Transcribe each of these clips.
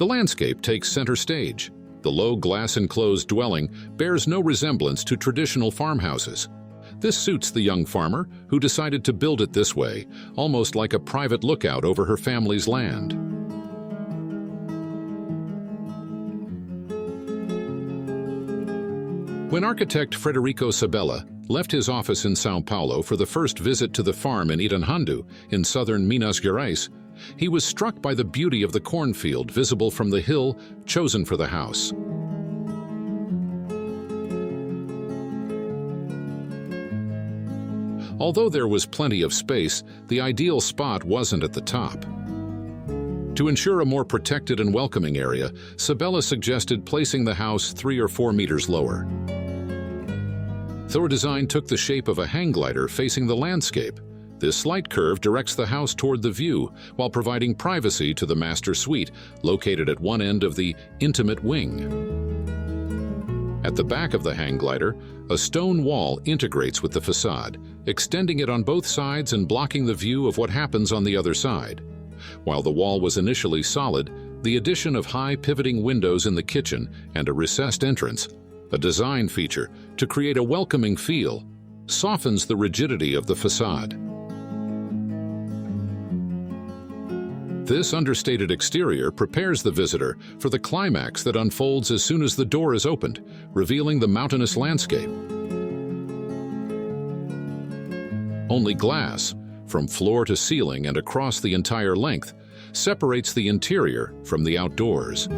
The landscape takes center stage. The low glass-enclosed dwelling bears no resemblance to traditional farmhouses. This suits the young farmer, who decided to build it this way, almost like a private lookout over her family's land. When architect Frederico Sabella left his office in São Paulo for the first visit to the farm in Itanhandu, in southern Minas Gerais, he was struck by the beauty of the cornfield visible from the hill chosen for the house. Although there was plenty of space, the ideal spot wasn't at the top. To ensure a more protected and welcoming area, Sabella suggested placing the house 3 or 4 meters lower. Their design took the shape of a hang glider facing the landscape. This slight curve directs the house toward the view, while providing privacy to the master suite, located at one end of the intimate wing. At the back of the hang glider, a stone wall integrates with the facade, extending it on both sides and blocking the view of what happens on the other side. While the wall was initially solid, the addition of high pivoting windows in the kitchen and a recessed entrance, a design feature to create a welcoming feel, softens the rigidity of the facade. This understated exterior prepares the visitor for the climax that unfolds as soon as the door is opened, revealing the mountainous landscape. Only glass, from floor to ceiling and across the entire length, separates the interior from the outdoors.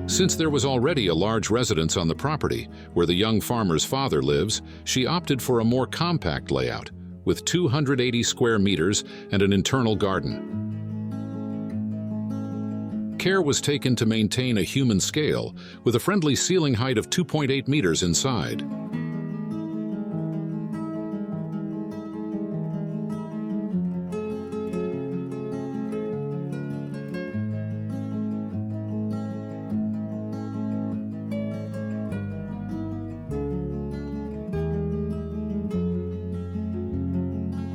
Since there was already a large residence on the property, where the young farmer's father lives, she opted for a more compact layout, with 280 square meters and an internal garden. Care was taken to maintain a human scale, with a friendly ceiling height of 2.8 meters inside.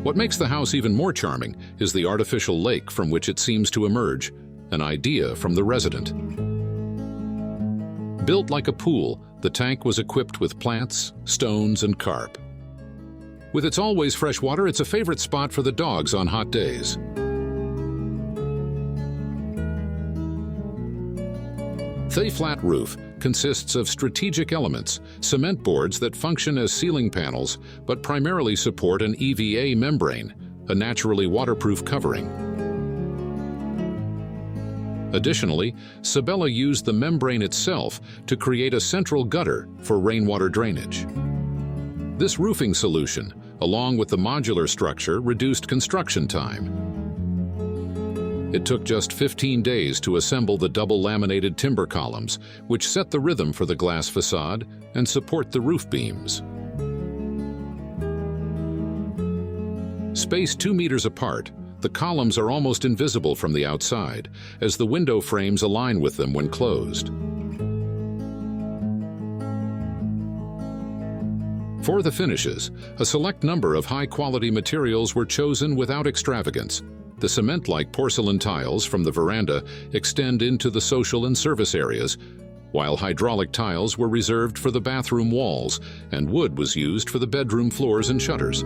What makes the house even more charming is the artificial lake from which it seems to emerge, an idea from the resident. Built like a pool, the tank was equipped with plants, stones, and carp. With its always fresh water, it's a favorite spot for the dogs on hot days. The flat roof consists of strategic elements, cement boards that function as ceiling panels but primarily support an EVA membrane, a naturally waterproof covering. Additionally, Sabella used the membrane itself to create a central gutter for rainwater drainage. This roofing solution, along with the modular structure, reduced construction time. It took just 15 days to assemble the double laminated timber columns, which set the rhythm for the glass facade and support the roof beams. Spaced 2 meters apart, the columns are almost invisible from the outside, as the window frames align with them when closed. For the finishes, a select number of high-quality materials were chosen without extravagance. The cement-like porcelain tiles from the veranda extend into the social and service areas, while hydraulic tiles were reserved for the bathroom walls, and wood was used for the bedroom floors and shutters.